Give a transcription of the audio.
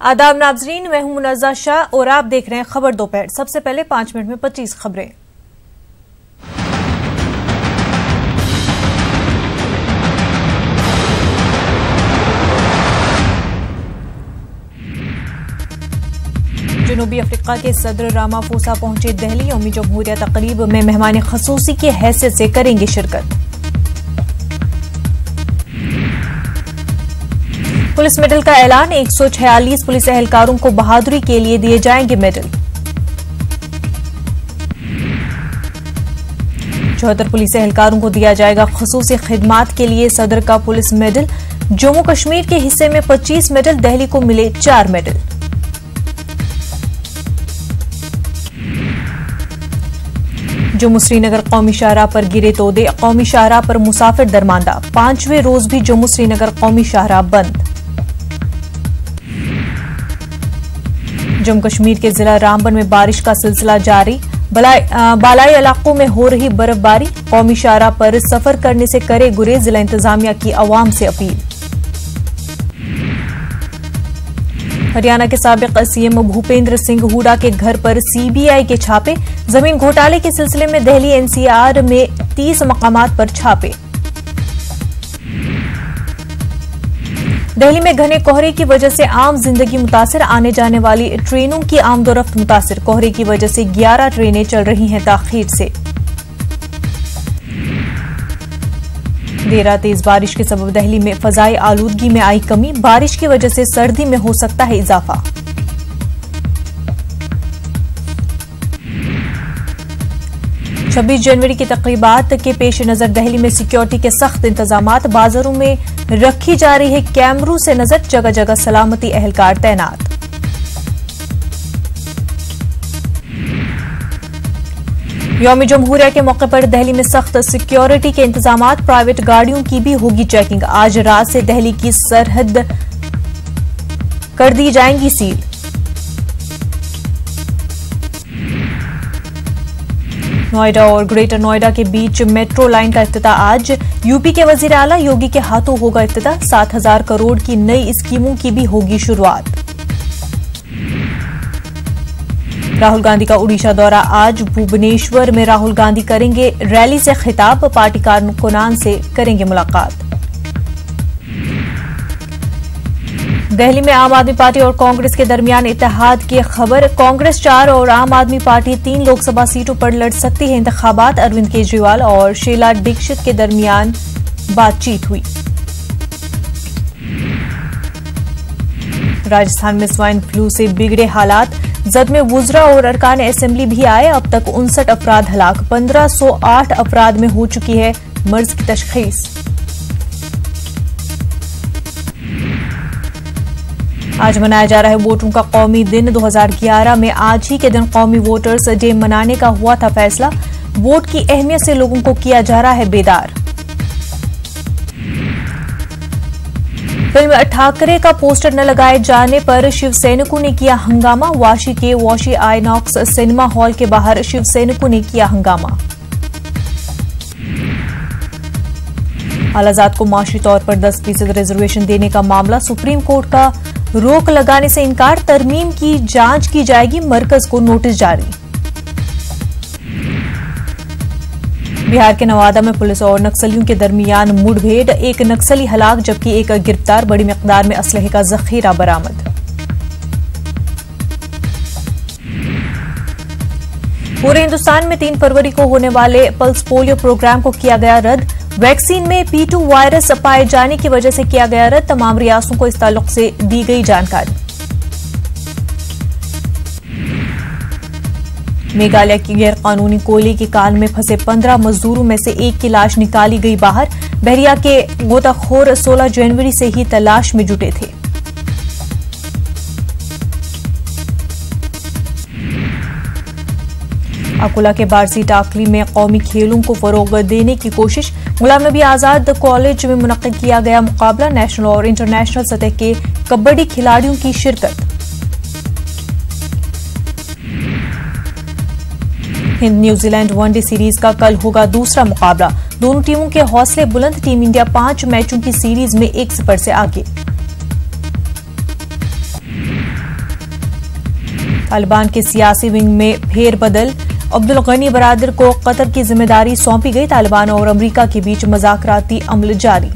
आदाब नाज़रीन, मैं हूं मुनज़्ज़ा शाह और आप देख रहे हैं खबर दोपहर। सबसे पहले 5 मिनट में 25 खबरें। जनूबी अफ्रीका के सदर रामाफोसा पहुंचे दिल्ली। यौम जमहूरिया तकरीब में मेहमान खसूसी की हैसियत से करेंगे शिरकत। पुलिस मेडल का ऐलान, 146 पुलिस एहलकारों को बहादुरी के लिए दिए जाएंगे मेडल। 74 पुलिस एहलकारों को दिया जाएगा खसूसी खिदमात के लिए सदर का पुलिस मेडल। जम्मू कश्मीर के हिस्से में 25 मेडल, दिल्ली को मिले 4 मेडल। जम्मू श्रीनगर कौमी शाहराह पर गिरे तोदे, कौमी शाहराह पर मुसाफिर दरमांदा। 5वें रोज भी जम्मू श्रीनगर कौमी शाहराह बंद। जम्मू कश्मीर के जिला रामबन में बारिश का सिलसिला जारी, बालाई इलाकों में हो रही बर्फबारी। कौमी शाहराह पर सफर करने से करे गुरेज, जिला इंतजामिया की अवाम से अपील। हरियाणा के साबिक सीएम भूपेंद्र सिंह हुड्डा के घर पर सीबीआई के छापे। जमीन घोटाले के सिलसिले में दिल्ली एनसीआर में 30 मकामात पर छापे। दिल्ली में घने कोहरे की वजह से आम जिंदगी मुतासिर, आने जाने वाली ट्रेनों की आमदोरफ्त मुतासिर। कोहरे की वजह से 11 ट्रेनें चल रही हैं ताखीर से। देर रात तेज बारिश के सबब दिल्ली में फजाई आलूदगी में आई कमी। बारिश की वजह से सर्दी में हो सकता है इजाफा। छब्बीस जनवरी की तकरीबात के पेश नजर दिल्ली में सिक्योरिटी के सख्त इंतजामात। बाजारों में रखी जा रही है कैमरों से नजर, जगह जगह सलामती एहलकार तैनात। यौम जमहूरिया के मौके पर दिल्ली में सख्त सिक्योरिटी के इंतजामात। प्राइवेट गाड़ियों की भी होगी चेकिंग। आज रात से दिल्ली की सरहद कर दी जाएंगी सील। नोएडा और ग्रेटर नोएडा के बीच मेट्रो लाइन का इफ्तिताह आज। यूपी के वजीर आला योगी के हाथों होगा इफ्तिताह। 7,000 करोड़ की नई स्कीमों की भी होगी शुरुआत। राहुल गांधी का उड़ीसा दौरा आज। भुवनेश्वर में राहुल गांधी करेंगे रैली से खिताब। पार्टी कारकुनान से करेंगे मुलाकात। दिल्ली में आम आदमी पार्टी और कांग्रेस के दरमियान इत्तेहाद की खबर। कांग्रेस 4 और आम आदमी पार्टी 3 लोकसभा सीटों पर लड़ सकती है इंतखाबात। अरविंद केजरीवाल और शीला दीक्षित के दरमियान बातचीत हुई। राजस्थान में स्वाइन फ्लू से बिगड़े हालात। जद में वुजरा और अरकान असेंबली भी आए। अब तक 59 अफराद हलाक। 1508 अफराद में हो चुकी है मर्ज की तशखीस। आज मनाया जा रहा है वोटरों का कौमी दिन। 2011 में आज ही के दिन कौमी वोटर्स डे मनाने का हुआ था फैसला। वोट की अहमियत से लोगों को किया जा रहा है बेदार। फिल्म ठाकरे का पोस्टर न लगाए जाने पर शिवसैनिकों ने किया हंगामा। वाशी के वाशी आईनॉक्स सिनेमा हॉल के बाहर शिवसैनिकों ने किया हंगामा। आलाजाद को माशी तौर पर 10% रिजर्वेशन देने का मामला। सुप्रीम कोर्ट का रोक लगाने से इनकार। तरमीम की जांच की जाएगी। मरकज को नोटिस जारी। बिहार के नवादा में पुलिस और नक्सलियों के दरमियान मुठभेड़। एक नक्सली हलाक जबकि एक गिरफ्तार। बड़ी मिकदार में असलहे का जखीरा बरामद। पूरे हिंदुस्तान में 3 फरवरी को होने वाले पल्स पोलियो प्रोग्राम को किया गया रद्द। वैक्सीन में P2 वायरस पाए जाने की वजह से किया गया रद्द। तमाम रियासतों को इस ताल्लुक से दी गई जानकारी। मेघालय की गैर कानूनी कोयले की कान में फंसे 15 मजदूरों में से एक की लाश निकाली गई बाहर। बहरिया के गोताखोर 16 जनवरी से ही तलाश में जुटे थे। अकोला के बारसी टाकली में कौमी खेलों को फरोग देने की कोशिश। गुलाम नबी आजाद कॉलेज में मुनक्किद किया गया मुकाबला। नेशनल और इंटरनेशनल सतह के कबड्डी खिलाड़ियों की शिरकत। हिंद न्यूजीलैंड वनडे सीरीज का कल होगा दूसरा मुकाबला। दोनों टीमों के हौसले बुलंद। टीम इंडिया 5 मैचों की सीरीज में 1-0 से आगे। तालिबान के सियासी विंग में फेरबदल, अब्दुल गनी बरादर को कतर की जिम्मेदारी सौंपी गई। तालिबान और अमेरिका के बीच मुज़ाकराती अमल जारी।